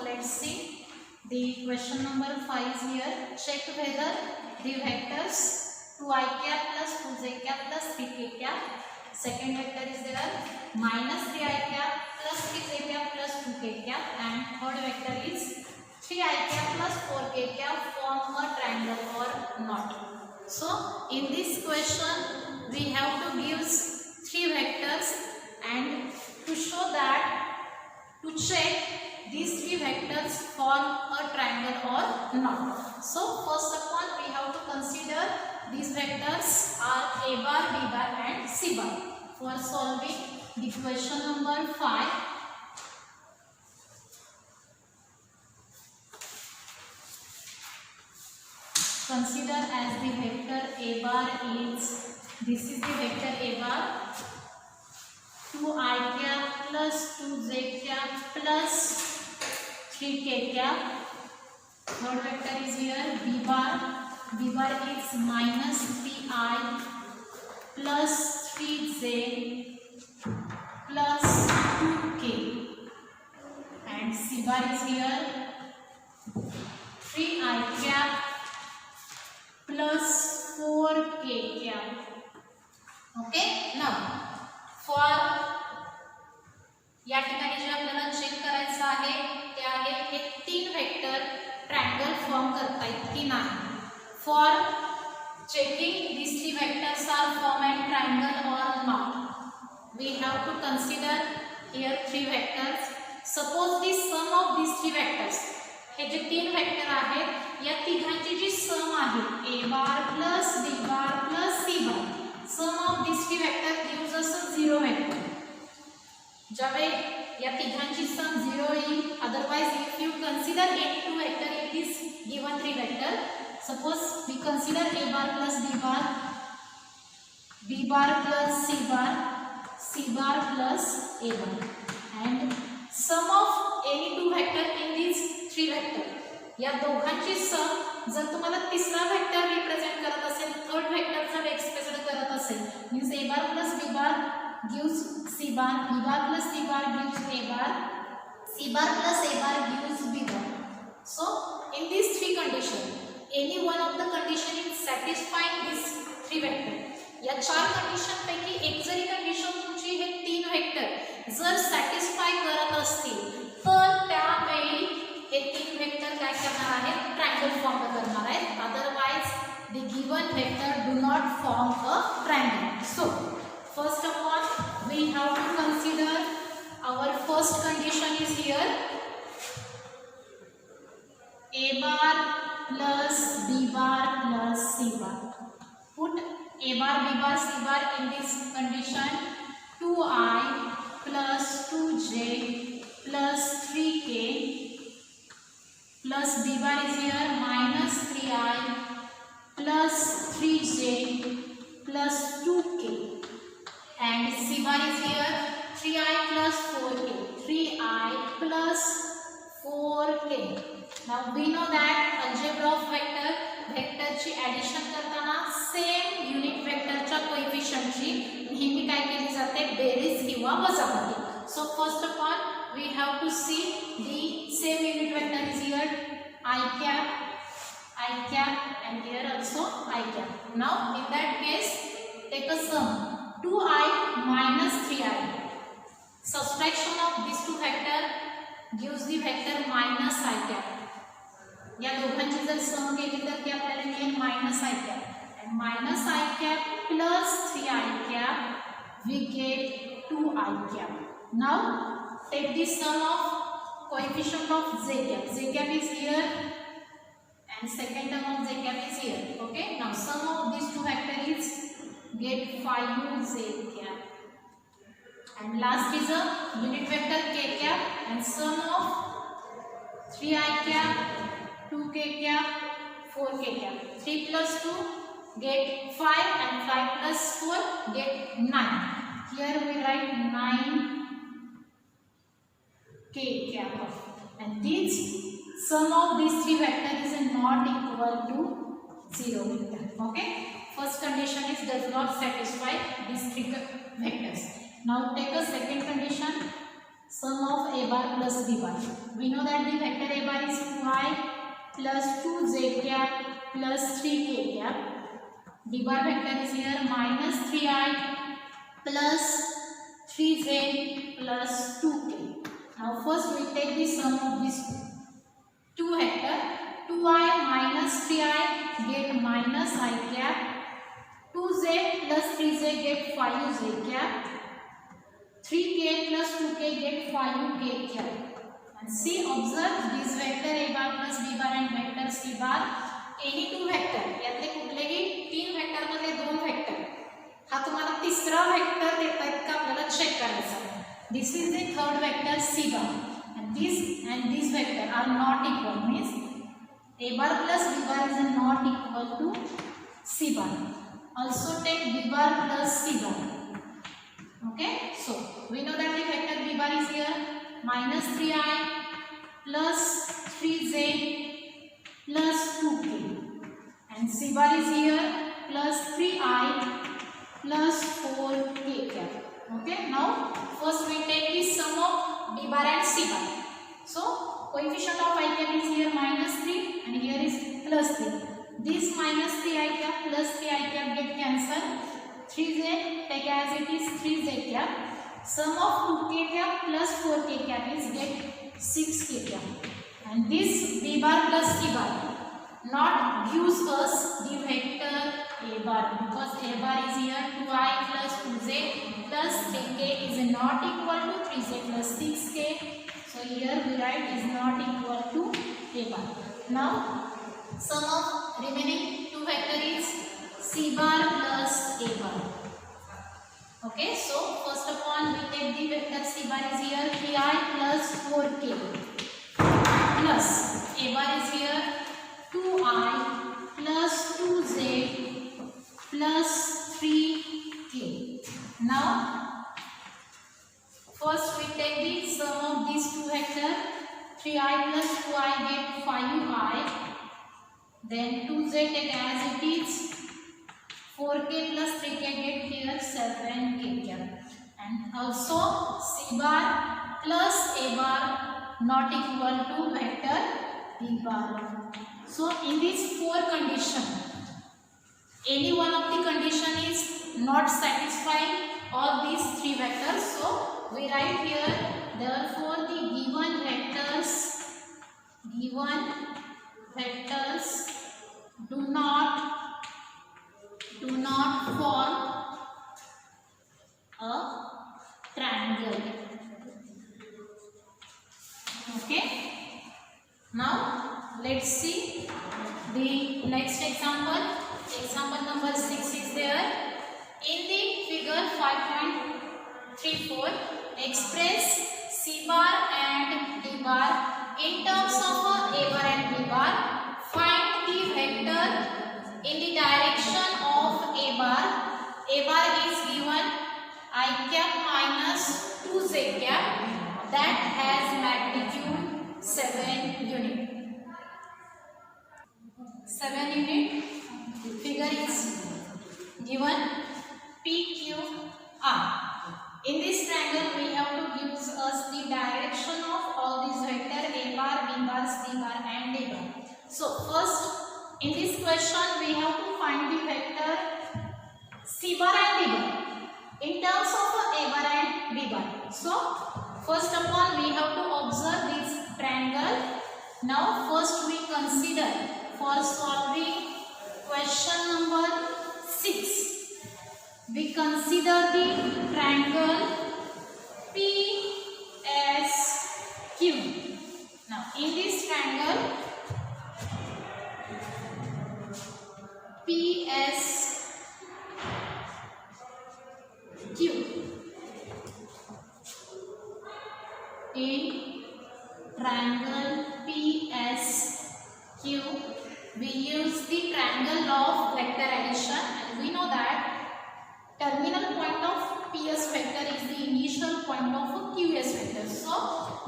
let's see the question number 5 is here. Check whether the vectors 2i cap plus 2j cap plus 3k cap. Second vector is there minus 3i cap plus 3j cap plus 2k cap, and third vector is 3i cap plus 4k cap form a triangle or not. So in this question we have to give 3 vectors, and to show that, to check these 3 vectors form a triangle or not. So first of all we have to consider these vectors are a bar, b bar and c bar. For solving the question number 5, consider as the vector a bar is, this is the vector a bar, 2i cap plus 2j cap plus 3k cap. Third vector is here b bar. B bar is minus 3i plus 3j plus 2k, and c bar is here 3i cap plus 4k cap. Okay, now for या ठिकाणी जे आपल्याला check करायचं आहे ते आहे हे 3 vector triangle form करतायत की नाही. For checking these 3 vectors are form a triangle or not, we have to consider here 3 vectors. Suppose the sum of these 3 vectors, हे जे 3 वेक्टर आहेत या तिघांची जी सम आहे a bar plus b bar plus c bar, sum of these 3 vectors gives us a 0 vector. ज्यावेळी या तिघांची सम 0 येईल. Otherwise if you consider any 2 vector in this given 3 vector, suppose we consider a bar plus b bar plus c bar plus a bar, and sum of any 2 vector in these 3 vector, या दोघांची सम जर तुम्हाला तिसरा vector represent करत असेल, third vector जर express करत असेल, means a bar plus b bar gives c bar, b bar plus c bar gives a bar, c bar plus a bar gives b bar. So in these 3 conditions, any one of the condition is satisfying this 3 vector. या 4 condition पैकी एक जरी condition तुमची हे 3 vector जर satisfy करत असतील तर त्यावेळी हे 3 vector काय करणार आहेत, ट्रायंगल फॉर्म करणार आहेत. Otherwise the given vector do not form a triangle. So first of all we have to consider our first condition is here a bar plus b bar plus c bar. Put a bar, b bar, c bar in this condition. 2i plus 2j plus 3k plus b bar is here minus 3i plus 3j plus 2k, and c bar is here 3i plus 4k, 3i plus 4k. Now we know that algebra of vector, vector ची addition करताना same unit वेक्टरच्या कोएफिशियंटची नेहमी काय केली जाते, बेरीज किंवा वजाबाकी. So first of all we have to see the same unit vector is here i cap and here also i cap. Now in that case take a sum 2i minus 3i. Subtraction of these 2 vector gives the vector minus i cap. या दोघांची जर सम केली तर ती आपल्याला मिळेल minus i cap, and minus i cap plus 3i cap we get 2i cap. Now take the sum of coefficient of j cap. J cap is here and second term of j cap is here. Okay, now sum of these 2 vector is get 5j cap, and last is a unit vector k cap, and sum of 3i cap, 2k cap, 4k cap. 3 plus 2 get 5 and 5 plus 4 get 9. Here we write 9k cap, and this sum of these 3 vectors is not equal to 0 vector. Okay, first condition is does not satisfy these 3 vectors. Now take a second condition. sum of a bar plus b bar. We know that the vector a bar is 2i plus 2j cap plus 3k cap. B bar vector is here minus 3i plus 3j plus 2k. Now first we take the sum of these two vector. 2i minus 3i get minus I cap. 2j plus 3j get 5j cap. 3k plus 2k get 5k cap. And see, observe this vector a bar plus b bar and vector c bar. Any two vector यातले कुठलेही तीन vector मध्ये दोन vector हा तुम्हाला तिसरा vector देतात का आपल्याला चेक करायचा आहे. This is the third vector c bar and this vector are not equal, means a bar plus b bar is not equal to c bar. Also take b bar plus c bar. Okay, so we know that the vector b bar is here minus 3i plus 3j plus 2k and c bar is here plus 3i plus 4k cap. Okay, now first we take the sum of b bar and c bar. So coefficient of I cap is here minus 3 and here is plus 3. This minus 3i cap plus 3i cap get cancelled. 3j take as it is 3j cap. Sum of 2k cap plus 4k cap is get 6k cap. And this b bar plus c bar not gives us the vector a bar, because a bar is here 2i plus 2j plus 3k is not equal to 3j plus 6k. So here we write is not equal to a bar. Now sum of remaining two vector is c bar plus a bar. Okay, so first of all we take the vector c bar is here 3i plus 4k plus a bar is here 2i plus 2j plus 3k. Now first we take the sum of these two vector. 3i plus 2i get 5i, then 2j take as it is. 4k plus 3k get here 7k cap. And also c bar plus a bar not equal to vector b bar. So in these four condition, any one of the condition is not satisfying all these three vectors. So we write here, therefore the given vectors do not form a triangle. Okay. Now let's see the next example. Example number 6 is there. In the figure 5.34, express c bar and d bar in terms of a bar and b bar. Find the vector in the direction of a bar. A bar is given I cap minus 2j cap that has magnitude 7 unit. 7 unit. The figure is given PQR. In this triangle we have to give us the direction of all these vector a bar, b bar, c bar and d bar. So first in this question we have to find the vector c bar and d bar in terms of a bar and b bar. So first of all we have to observe this triangle. Now first we consider for solving question number 6. We consider the triangle PSQ. Now in this triangle PSQ, in triangle PSQ we use the triangle of vector addition, and we know that terminal point of PS vector is the initial point of a QS vector. So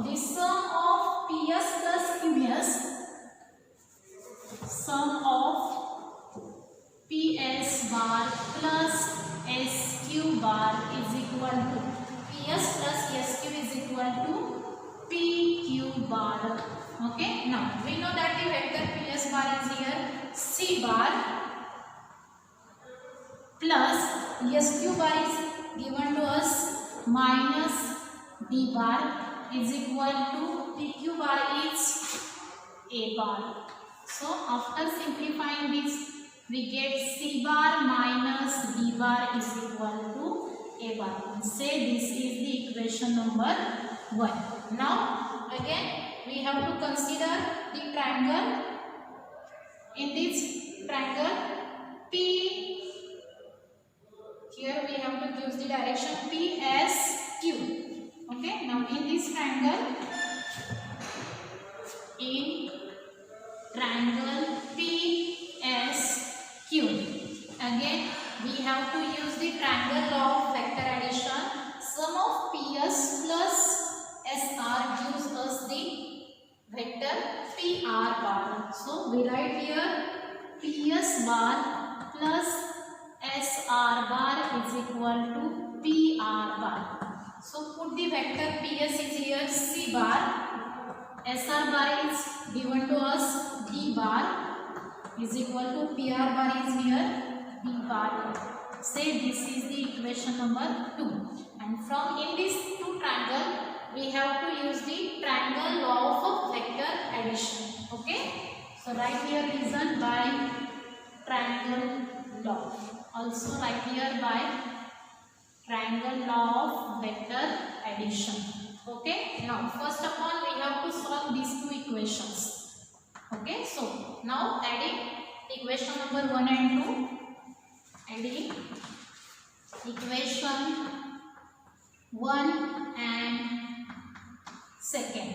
the sum of PS plus QS, sum of PS bar plus SQ bar is equal to PS plus SQ is equal to PQ bar. Okay, now we know that the vector PS bar is here C bar plus SQ bar is given to us minus D bar is equal to PQ bar is A bar. So after simplifying this, we get C bar minus D bar is equal to A bar. Say this is the equation number 1. Now again we have to consider the triangle. In this triangle P, here we have to use the direction PSQ. Okay, now in this triangle, PSQ, again we have to use the triangle law of vector addition. Sum of PS plus SR gives us the vector PR bar. So we write here PS bar plus SR bar is equal to PR bar. So put the vector PS is here C bar, SR bar is given to us D bar is equal to PR bar is here B bar. Say this is the equation number 2. And from in this two triangle we have to use the triangle law of vector addition. Okay, so write here reason by triangle law. Also write here by triangle law of vector addition. Okay, now first of all we have to solve these two equations. Okay, so now adding equation number 1 and 2, adding equation 1 and second.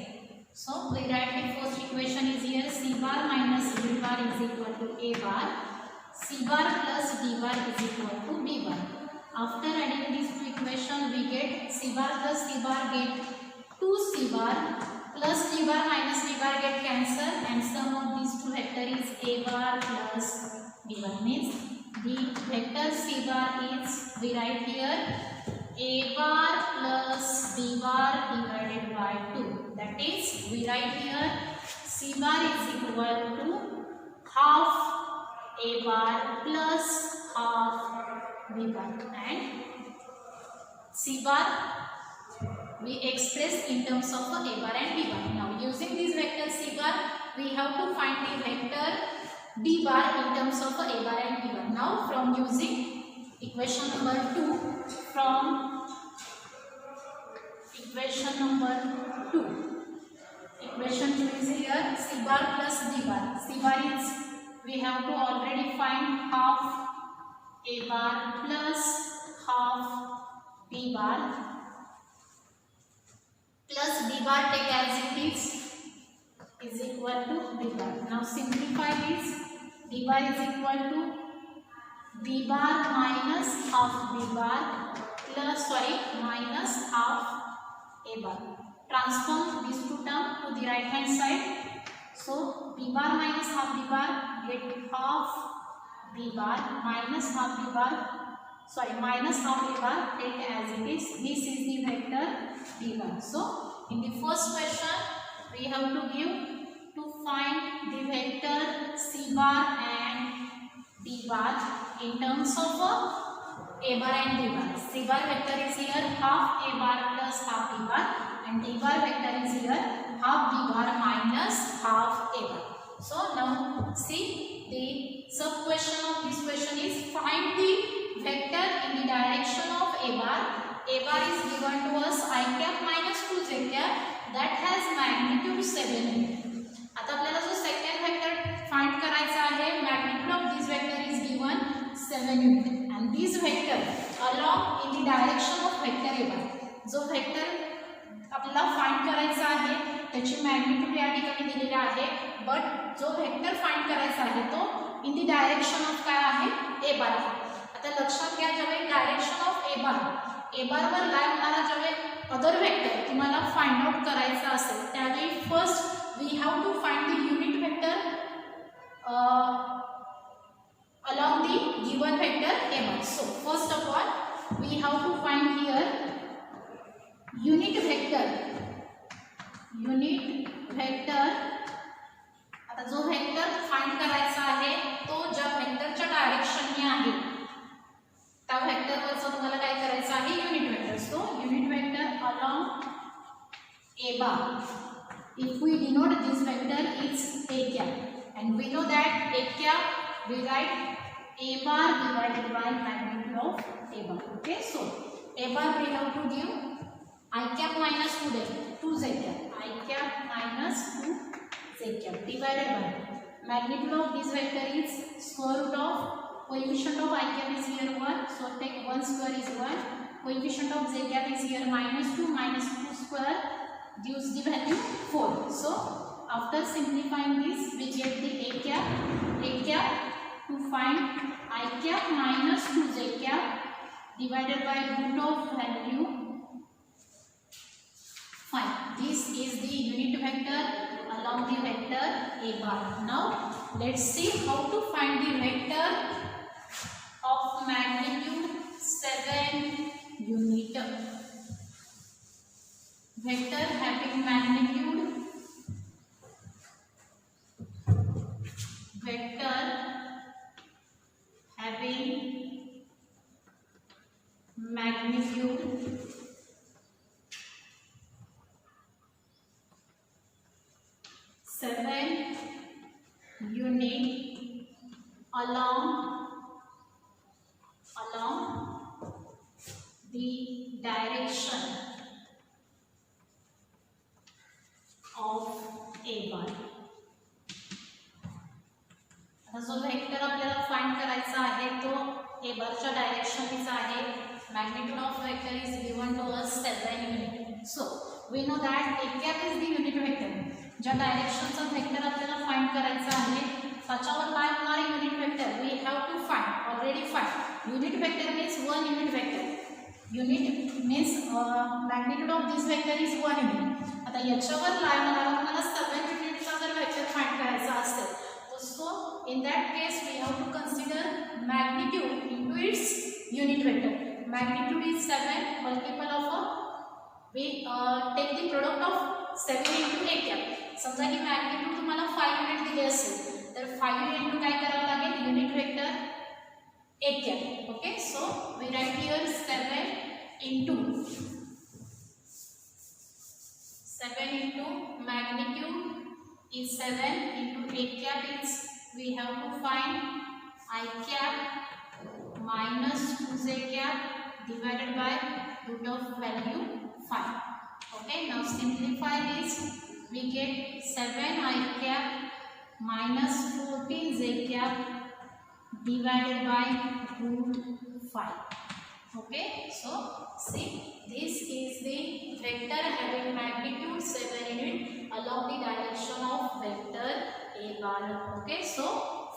So we write the first equation is here C bar minus D bar is equal to A bar, C bar plus D bar is equal to B bar. After adding these two equations we get C bar plus D bar get 2C bar plus D bar minus D bar get cancelled, and sum of these two vector is A bar plus B bar. Means the vector C bar is, we write here A bar plus B bar divided by 2. That is, we write here C bar is equal to half A bar plus half B bar, and C bar we express in terms of A bar and B bar. Now using this vector C bar we have to find the vector D bar in terms of A bar and B bar. Now from using equation number 2, from equation number 2, equation 2 is here C bar plus D bar. C bar is, we have to already find half A bar plus half B bar plus B bar take as it is equal to B bar. Now simplify this. D bar is equal to B bar minus half B bar plus minus half A bar. Transform these two terms to the right hand side. So B bar minus half B bar get half B bar minus half B bar, minus half B bar take as it is. This is the vector B bar. So in the first question we have to give to find the vector C bar and D bar in terms of A bar and D bar. C bar vector is here half A bar plus half B bar, and D bar vector is here half B bar minus half A bar. So now see, the sub question of this question is find the vector in the direction of A bar. A bar is given to us I cap minus 2z cap that has magnitude 7. आता आपल्याला जो second vector find करायचा आहे, magnitude of this vector is given 7 Newton and this vector along in the direction of vector A bar. जो vector आपल्याला find करायचा आहे त्याची मॅग्निट्यूड या ठिकाणी दिलेली आहे, बट जो वेक्टर फाइंड करायचा आहे तो इन द डायरेक्शन ऑफ काय आहे A bar आहे. आता लक्षात घ्या, ज्यावेळी डायरेक्शन ऑफ A bar वर लाई होणारा ज्यावेळी अदर वेक्टर तुम्हाला फाइंड आउट करायचा असेल त्यावेळी first we have to find the unit vector along the given vector A bar. So first of all we have to find here unit vector आता जो vector find करायचा आहे तो ज्या वेक्टरच्या डायरेक्शनने आहे त्या वेक्टरवरचं तुम्हाला काय करायचं आहे unit vector. So unit vector along a bar. If we denote this vector it's a cap and we know that a cap we write a bar divided by magnitude of a bar. Okay, so a bar we have to give I cap minus 2 z cap, I cap minus 2 z cap divided by magnitude of this vector is square root of coefficient of I cap is here 1, so take 1 square is 1, coefficient of z cap is here minus 2 square gives the value 4. So after simplifying this we get the a cap to find I cap minus 2z cap divided by root of value 5. This is the unit vector along the vector a bar. Now let's see how to find the vector of magnitude 7 unit. Vector having magnitude seven unit along the direction of a bar. जो vector आपल्याला find करायचा आहे तो A बारच्या डायरेक्शनचा आहे. Magnitude of vector is given to us 7 unit. So we know that A cap is the unit vector. ज्या डायरेक्शनचा वेक्टर आपल्याला फाइंड करायचा आहे त्याच्यावर काय होणार आहे unit vector. We have to find already find unit vector means 1 unit vector. Unit means magnitude of this vector is 1 unit. आता याच्यावर काय होणार आपल्याला 7 युनिटचा जर वेक्टर फाइंड करायचा असेल so in that case we have to consider magnitude into its unit vector. Magnitude is 7 multiple of we take the product of 7 into a cap. समजा की magnitude तुम्हाला 5 युनिट दिले असेल तर 5 युनिट काय करावं लागेल unit vector a cap. Okay, so we write here 7 into magnitude is 7 into a cap is we have to find I cap minus 2z cap divided by root of value 5. Okay, now simplify this. We get 7 I cap minus 14z cap divided by root 5. Okay, so see this is the vector having magnitude 7 unit along the direction of vector a bar. Okay, so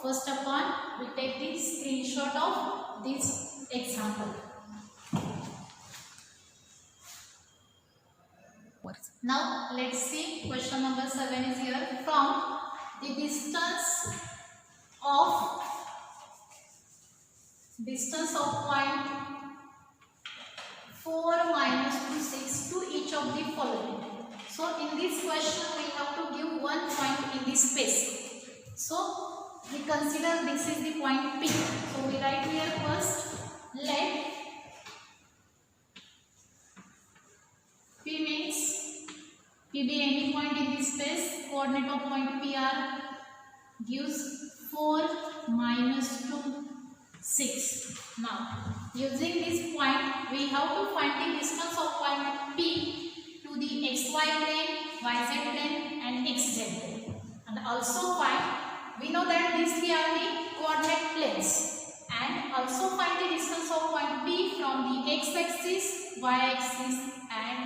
first of all we take the screenshot of this example. Now let's see question number 7 is here. From the distance of point 4 minus to 6 to each of the following. So in this question we have to give one point in this space. So we consider this is the point P. So we write here first let P means P be any point in this space. Coordinate of point P are gives 4 minus 2 6. Now using this point we have to find the distance of point P to the xy plane, yz plane and xz plane. And also find we know that these three are the coordinate planes, and also find the distance of point P from the x axis, y axis and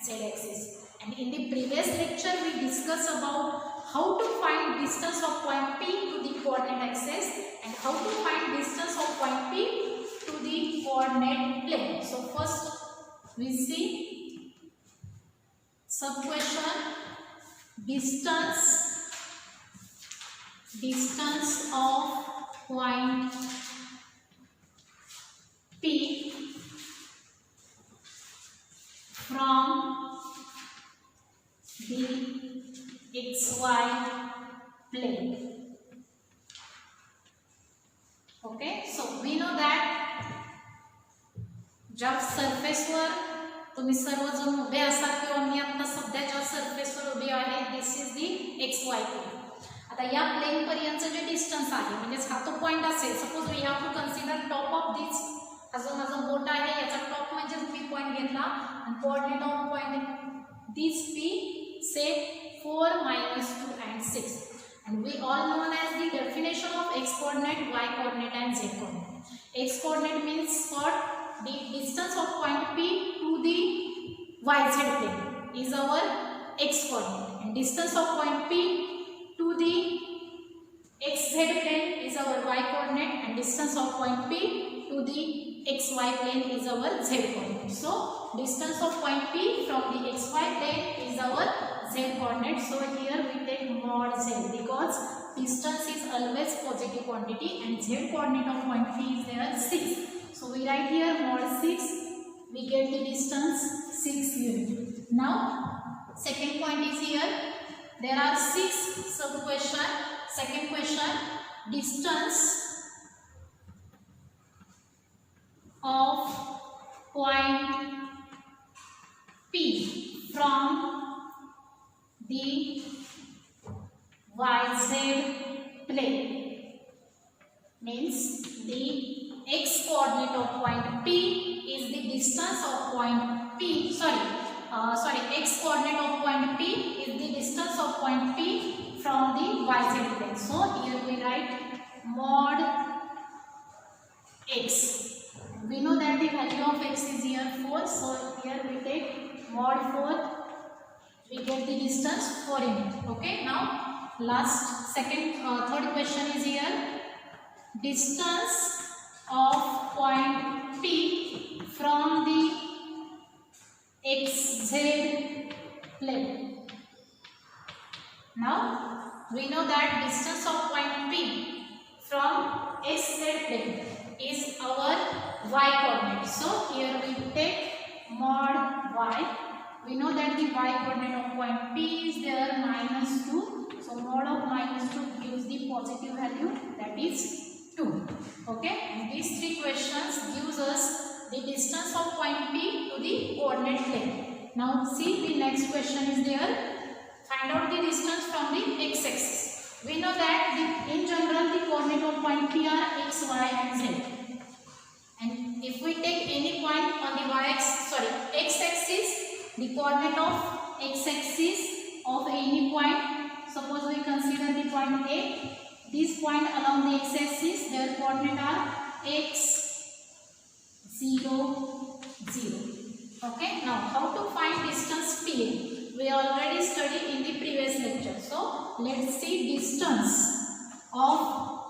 z axis. And in the previous lecture we discussed about how to find distance of point P to the coordinate axis and how to find distance of point P to the coordinate plane. So first we see sub question distance of point P from the xy plane. Okay, so we know that ज्या सरफेसवर तुम्ही सर्वजण उभे असाल किंवा मी आता सध्या ज्या सरफेसवर उभी आहे this is the XY plane. आता या प्लेन पर्यंतचं जे डिस्टन्स आहे म्हणजे हा तो पॉइंट असेल. Suppose we have to consider top of this. हा जो माझा बोट आहे याचा टॉप म्हणजे मी पॉइंट घेतला आणि coordinate of point this P से 4 -2 and 6 and we all known as the definition of x coordinate, y coordinate and z coordinate. X coordinate means what? The distance of point P to the yz plane is our x coordinate and distance of point P to the xz plane is our y coordinate and distance of point P to the xy plane is our z coordinate. So distance of point P from the xy plane is our z coordinate. So here we take mod z because distance is always positive quantity and z coordinate of point P is there 6. So we write here mod 6. We get the distance 6 unit. Now second point is here. There are 6 sub question. Second question, distance of point P from the yz plane means the x coordinate of point P is the distance of point P. X coordinate of point P is the distance of point P from the yz plane. So here we write mod x. We know that the value of x is here 4. So here we take mod 4. We get the distance 4 unit. Okay. Now third question is here. Distance of point P from the xz plane. Now we know that distance of point P from xz plane is our y coordinate. So here we take mod y. We know that the y coordinate of point P is there -2. So mod of -2 gives the positive value, that is 2. Okay, and these 3 questions gives us the distance of point P to the coordinate plane. Now see the next question is there. Find out the distance from the x-axis. We know that in general the coordinate of point P are x, y and z. And if we take any point on the x-axis, the coordinate of x-axis of any point, suppose we consider the point A. This point along the x-axis, their coordinate are x, 0, 0. Okay. Now how to find distance PA? We already studied in the previous lecture. So let's see distance of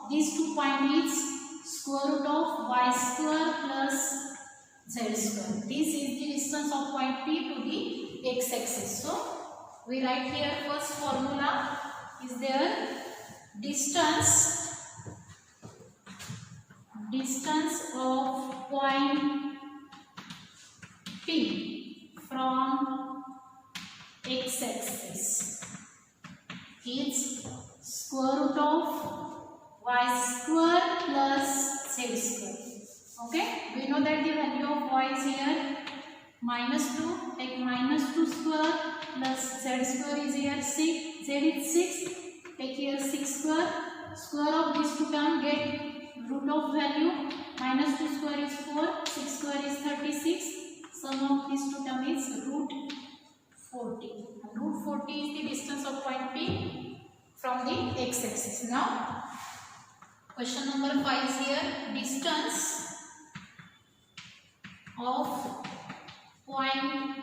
these 2 points is square root of y square plus z square. This is the distance of point P to the x-axis. So we write here first formula is there. Distance of point P from x-axis is square root of y square plus z square. Okay, we know that the value of y is here -2. Take -2 square plus z square is here 6. Z is 6. Take here 6 square. Square of these 2 terms get root of value. -2 square is 4. 6 square is 36. Sum of these 2 terms is root 40. And root 40 is the distance of point P from the x-axis. Now question number 5 is here. Distance of point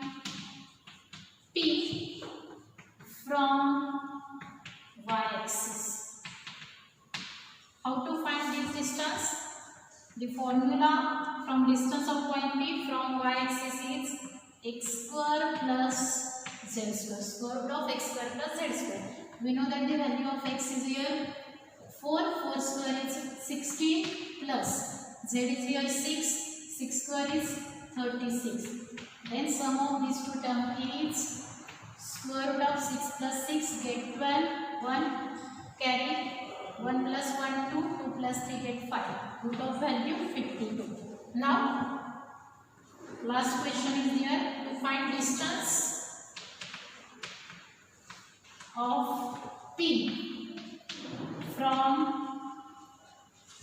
P from y-axis. How to find this distance? The formula from distance of point P from y-axis is x square plus z square. Square root of x square plus z square. We know that the value of x is here 4. 4 square is 16 plus z is here 6. 6 square is 36. Then sum of these two terms is square root of 6 plus 6 get 12, 1 carry, 1 plus 1 2, 2 plus 3 get 5, root of value 52. Now last question is here to find distance of P from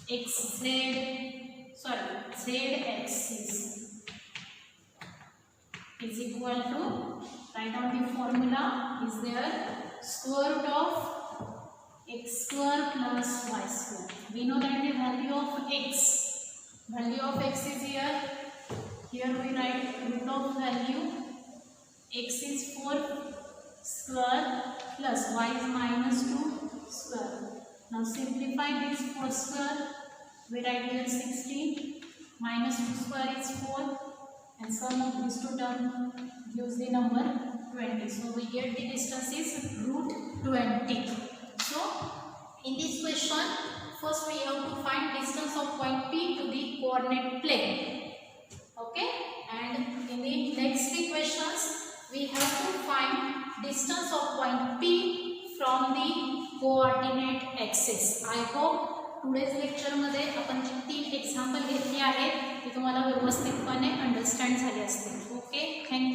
z axis is equal to, write down the formula is there, square root of x square plus y square. We know that the value of x is here we write root of value x is 4 square plus y is minus 2 square. Now simplify this 4 square, we write here 16, minus 2 square is 4, and sum of these two terms gives the number 20. So we get the distance is root 20. So in this question, first we have to find distance of point P to the coordinate plane. Okay, and in the next three questions we have to find distance of point P from the coordinate axis. I hope today's lecture मध्ये आपण जी 3 example घेतली आहेत ती तुम्हाला व्यवस्थितपणे understand झाली असतील. Okay, thank you.